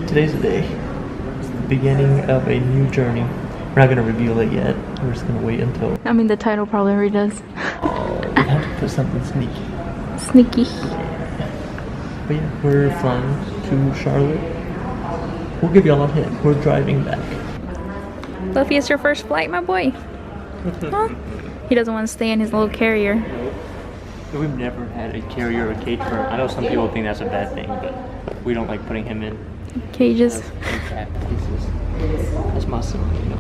Today's the day. It's the beginning of a new journey. We're not gonna reveal it yet. We're just gonna wait until. I mean, the title probably already does. Oh, we have to put something sneaky. Sneaky. But yeah, we're flying to Charlotte. We'll give y'all a hint. We're driving back. Luffy, it's your first flight, my boy. Huh? He doesn't want to stay in his little carrier. We've never had a carrier or cage for him. I know some people think that's a bad thing, but we don't like putting him in Cages. That's my son, you know.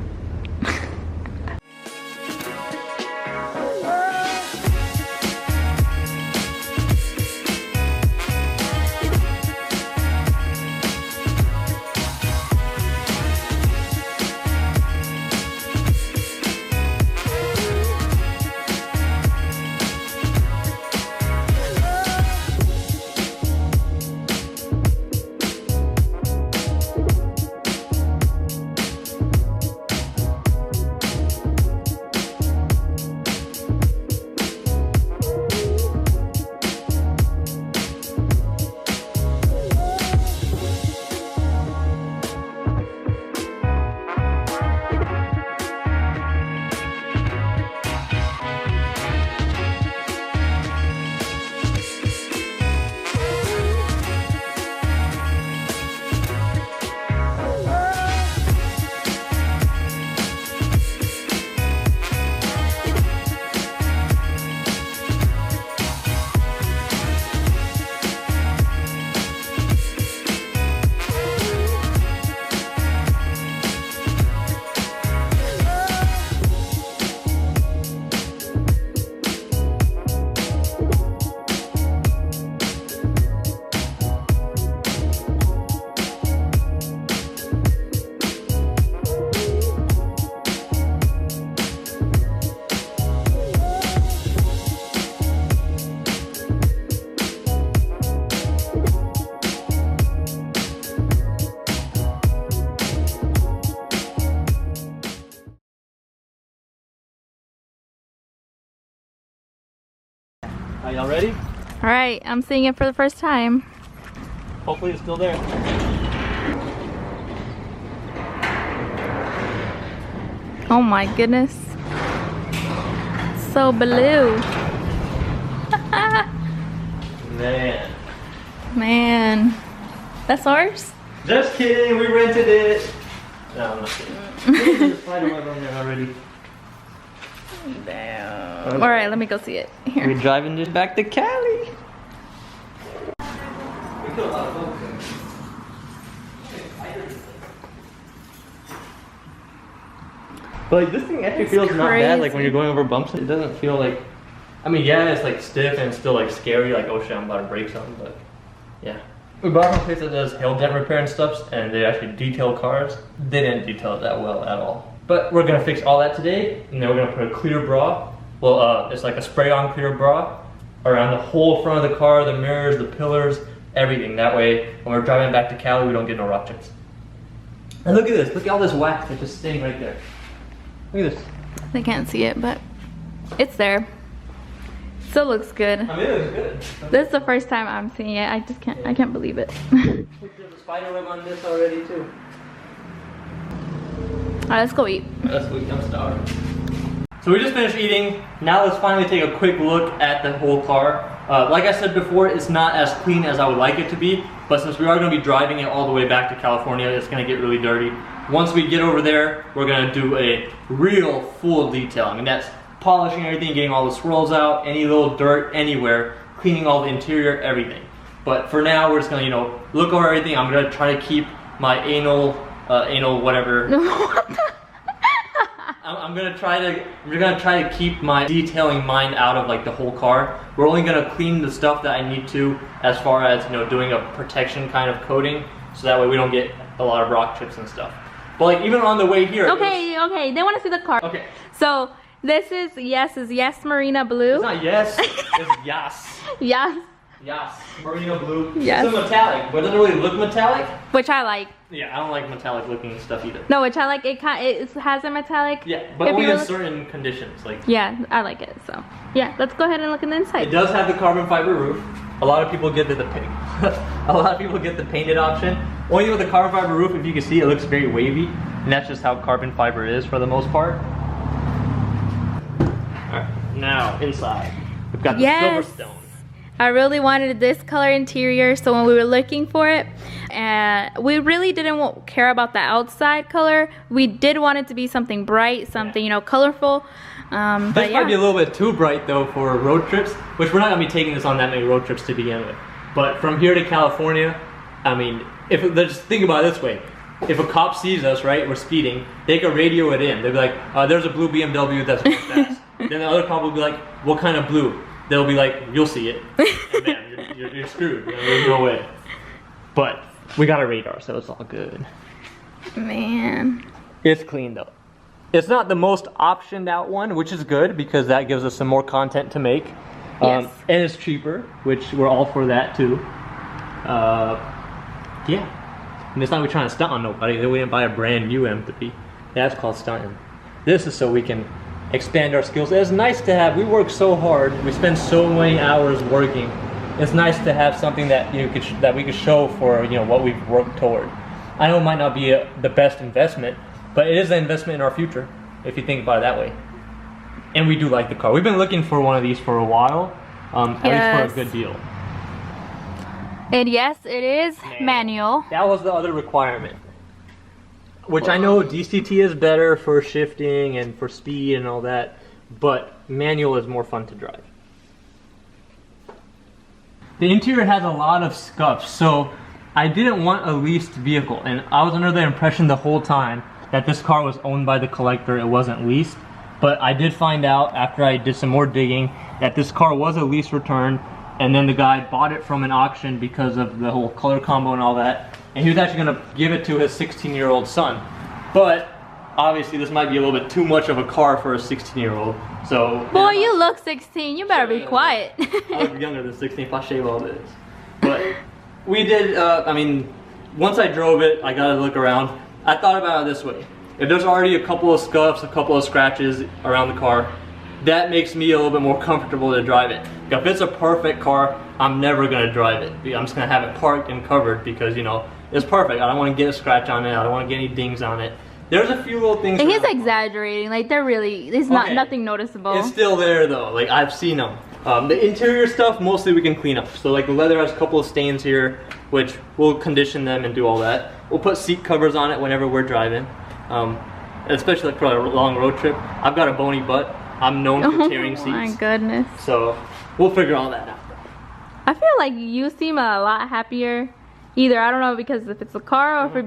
Are y'all ready? Alright, I'm seeing it for the first time. Hopefully it's still there. Oh my goodness. So blue. Man. Man. That's ours? Just kidding, we rented it. No, I'm not kidding. There's a spider web on there already. Damn. Alright, let me go see it. Here. We're driving this back to Cali. We killed a lot of folks. But like, this thing actually feels not bad. Like when you're going over bumps, it doesn't feel like. I mean, yeah, it's like stiff and it's still like scary. Like, oh shit, I'm about to break something. But yeah, we bought from a place that does hail dent repair and stuff, and they actually detail cars. They didn't detail it that well at all. But we're gonna fix all that today, and then we're gonna put a clear bra. Well, it's like a spray-on clear bra around the whole front of the car, the mirrors, the pillars, everything. That way, when we're driving back to Cali, we don't get no rock chips. And look at this. Look at all this wax that's just staying right there. Look at this. They can't see it, but it's there. Still looks good. I mean, it looks good. This is the first time I'm seeing it. I just can't. I can't believe it. There's a spider web on this already too. Alright, let's go eat. Let's go eat. I'm starving. So we just finished eating. Now let's finally take a quick look at the whole car. Like I said before, it's not as clean as I would like it to be, but since we are going to be driving it all the way back to California, it's going to get really dirty. Once we get over there, we're going to do a real full detail. I mean, that's polishing everything, getting all the swirls out, any little dirt anywhere, cleaning all the interior, everything. But for now, we're just going to, you know, look over everything. I'm going to try to keep my anal whatever. I'm gonna try to keep my detailing mind out of like the whole car. We're only gonna clean the stuff that I need to, as far as, you know, doing a protection kind of coating, so that way we don't get a lot of rock chips and stuff. But like even on the way here. Okay, okay. They want to see the car. Okay. So this is yes Marina Blue. It's not yes. It's yas. Yes. Yes. Marina blue. Yes. It's a metallic, but it doesn't really look metallic. Which I like. Yeah, I don't like metallic looking stuff either. No, which I like. It has a metallic. Yeah, but only in certain conditions. Like. Yeah, I like it. So yeah, let's go ahead and look in the inside. It does have the carbon fiber roof. A lot of people get the painted option. Only with the carbon fiber roof, if you can see, it looks very wavy, and that's just how carbon fiber is for the most part. Alright, now inside. We've got the Silverstone. I really wanted this color interior, so when we were looking for it, we really didn't care about the outside color. We did want it to be something bright, something, you know, colorful. This might be a little bit too bright though for road trips, which we're not gonna be taking this on that many road trips to begin with. But from here to California, I mean, just think about it this way. If a cop sees us, right, we're speeding, they can radio it in. They'll be like, there's a blue BMW that's going fast. Then the other cop will be like, what kind of blue? They'll be like, you'll see it. And bam, you're screwed. You know, there's no way. But we got a radar, so it's all good. Man. It's clean though. It's not the most optioned out one, which is good because that gives us some more content to make. Yes. And it's cheaper, which we're all for that too. Yeah. And it's not we're trying to stunt on nobody. We didn't buy a brand new M3. That's called stunting. This is so we can expand our skills. It's nice to have, we work so hard, we spend so many hours working. It's nice to have something that that we could show for what we've worked toward. I know it might not be the best investment, but it is an investment in our future if you think about it that way. And we do like the car. We've been looking for one of these for a while, at least for a good deal. And yes, it is manual. That was the other requirement. Which I know DCT is better for shifting and for speed and all that, but manual is more fun to drive. The interior has a lot of scuffs, so I didn't want a leased vehicle, and I was under the impression the whole time that this car was owned by the collector, it wasn't leased. But I did find out after I did some more digging that this car was a lease return, and then the guy bought it from an auction because of the whole color combo and all that. And he was actually going to give it to his 16-year-old son. But obviously this might be a little bit too much of a car for a 16-year-old. So boy, you look 16. You better be quiet. I look younger than 16 if I shave all this. But we did, I mean, once I drove it, I got to look around. I thought about it this way. If there's already a couple of scuffs, a couple of scratches around the car, that makes me a little bit more comfortable to drive it. If it's a perfect car, I'm never going to drive it. I'm just going to have it parked and covered because, it's perfect. I don't want to get a scratch on it. I don't want to get any dings on it. There's a few little things. And he's exaggerating. Like, it's not nothing noticeable. It's still there though. Like, I've seen them. The interior stuff, mostly we can clean up. So like the leather has a couple of stains here, which we'll condition them and do all that. We'll put seat covers on it whenever we're driving. Especially like for a long road trip. I've got a bony butt. I'm known for tearing seats. Oh my goodness. So we'll figure all that out. I feel like you seem a lot happier. Either, I don't know, because if it's a car or if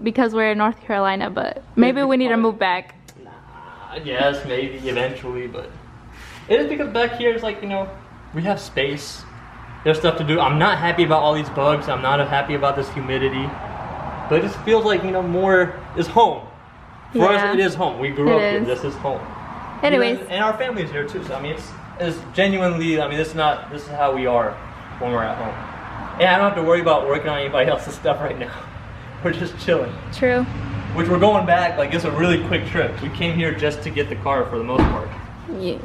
because we're in North Carolina, but maybe we need to move back. Nah, yes, maybe eventually, but it is because back here it's like, we have space. There's stuff to do. I'm not happy about all these bugs. I'm not happy about this humidity. But it just feels like, more is home. For us, it is home. We grew up here. This is home. Anyways. And our family's here too. So, I mean, it's genuinely, this is how we are when we're at home. And I don't have to worry about working on anybody else's stuff right now. We're just chilling. True. Which we're going back, like, it's a really quick trip. We came here just to get the car for the most part. Yeah.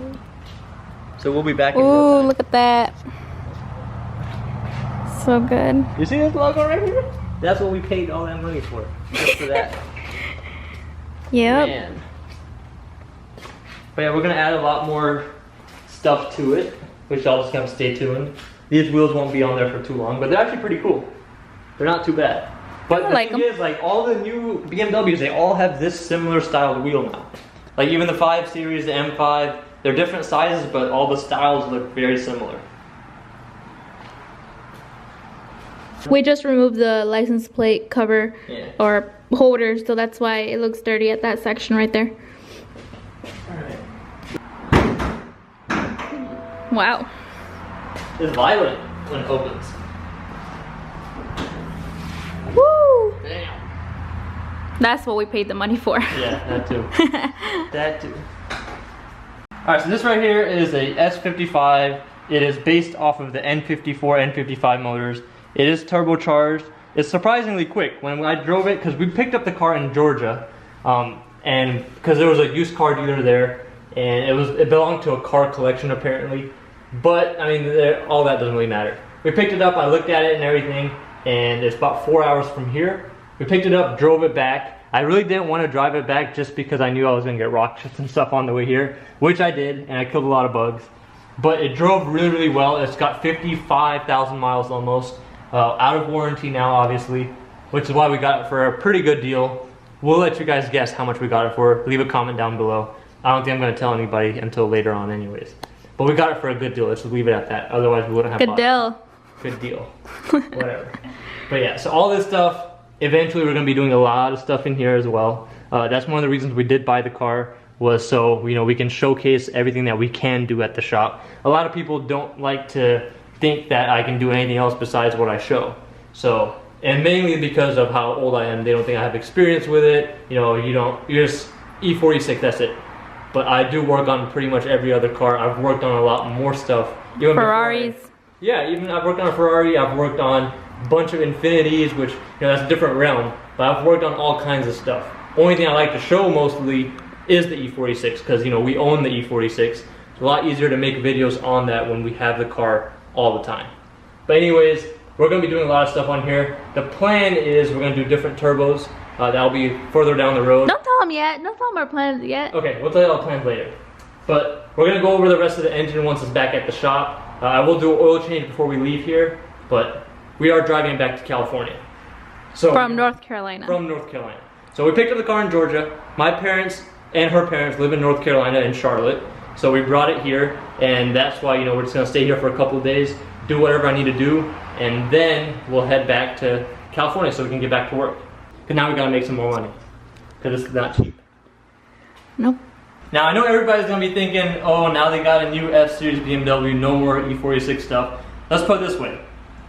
So we'll be back in Ooh, look at that. So good. You see this logo right here? That's what we paid all that money for. Just for that. Yep. Man. But yeah, we're going to add a lot more stuff to it, which y'all just kind of stay tuned. These wheels won't be on there for too long, but they're actually pretty cool. They're not too bad. But the thing is, like, all the new BMWs, they all have this similar styled wheel now. Like, even the 5 Series, the M5, they're different sizes, but all the styles look very similar. We just removed the license plate cover or holder, so that's why it looks dirty at that section right there. Alright. Wow. It's violent when it opens. Woo! Damn. That's what we paid the money for. Yeah, that too. That too. Alright, so this right here is a S55. It is based off of the N54, N55 motors. It is turbocharged. It's surprisingly quick. When I drove it, because we picked up the car in Georgia, and because there was a used car dealer there, and it belonged to a car collection apparently. But I mean, all that doesn't really matter. We picked it up, I looked at it and everything, and it's about 4 hours from here. We picked it up, drove it back. I really didn't want to drive it back just because I knew I was going to get rock chips and stuff on the way here, which I did, and I killed a lot of bugs. But it drove really, really well. It's got 55,000 miles almost, out of warranty now, obviously, which is why we got it for a pretty good deal. We'll let you guys guess how much we got it for. Leave a comment down below. I don't think I'm going to tell anybody until later on anyways. But we got it for a good deal. Let's just leave it at that. Otherwise, we wouldn't have bought it. Good deal. Whatever. But yeah, so all this stuff, eventually we're going to be doing a lot of stuff in here as well. That's one of the reasons we did buy the car, was so we can showcase everything that we can do at the shop. A lot of people don't like to think that I can do anything else besides what I show. So, and mainly because of how old I am, they don't think I have experience with it. You're just E46, that's it. But I do work on pretty much every other car. I've worked on a lot more stuff. Even Ferraris. Even I've worked on a Ferrari. I've worked on a bunch of Infinities, which that's a different realm. But I've worked on all kinds of stuff. Only thing I like to show mostly is the E46, because we own the E46. It's a lot easier to make videos on that when we have the car all the time. But anyways, we're going to be doing a lot of stuff on here. The plan is we're going to do different turbos. That'll be further down the road. Don't tell them yet. Don't tell them our plans yet. Okay, we'll tell you our plans later. But we're going to go over the rest of the engine once it's back at the shop. I will do an oil change before we leave here, but we are driving it back to California. So from North Carolina. From North Carolina. So we picked up the car in Georgia. My parents and her parents live in North Carolina in Charlotte. So we brought it here, and that's why we're just going to stay here for a couple of days, do whatever I need to do, and then we'll head back to California so we can get back to work. Because now we got to make some more money, because this is not cheap. Nope. Now I know everybody's going to be thinking, oh, now they got a new F-Series BMW, no more E46 stuff. Let's put it this way.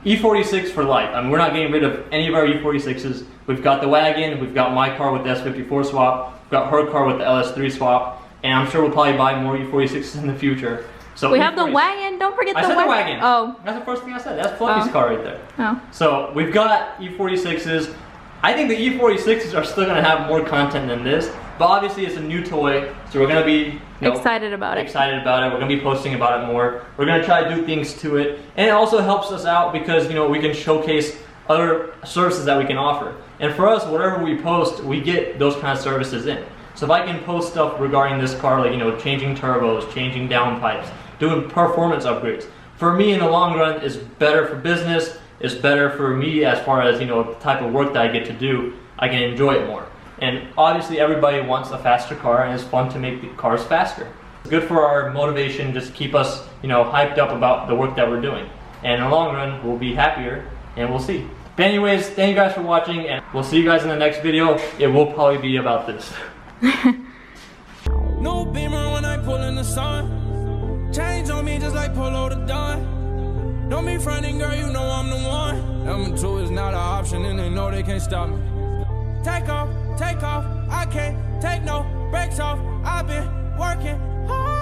E46 for life. I mean, we're not getting rid of any of our E46s. We've got the wagon, we've got my car with the S54 swap, we've got her car with the LS3 swap, and I'm sure we'll probably buy more E46s in the future. So we have the wagon, don't forget the wagon. I said the wagon. Oh. That's the first thing I said. That's Fluffy's car right there. Oh. So we've got E46s. I think the E46s are still going to have more content than this, but obviously it's a new toy, so we're going to be excited about it. We're going to be posting about it more. We're going to try to do things to it, and it also helps us out because we can showcase other services that we can offer. And for us, whatever we post, we get those kind of services in. So if I can post stuff regarding this car, like changing turbos, changing downpipes, doing performance upgrades, for me in the long run is better for business. It's better for me as far as the type of work that I get to do. I can enjoy it more. And obviously everybody wants a faster car, and it's fun to make the cars faster. It's good for our motivation, just keep us hyped up about the work that we're doing. And in the long run, we'll be happier, and we'll see. But anyways, thank you guys for watching, and we'll see you guys in the next video. It will probably be about this. No Beamer when I pull in the sun. Change on me just like Polo the Don. Don't be fronting, girl, you know I'm the one. Number 2 is not an option, and they know they can't stop me. Take off, I can't take no breaks off. I've been working hard.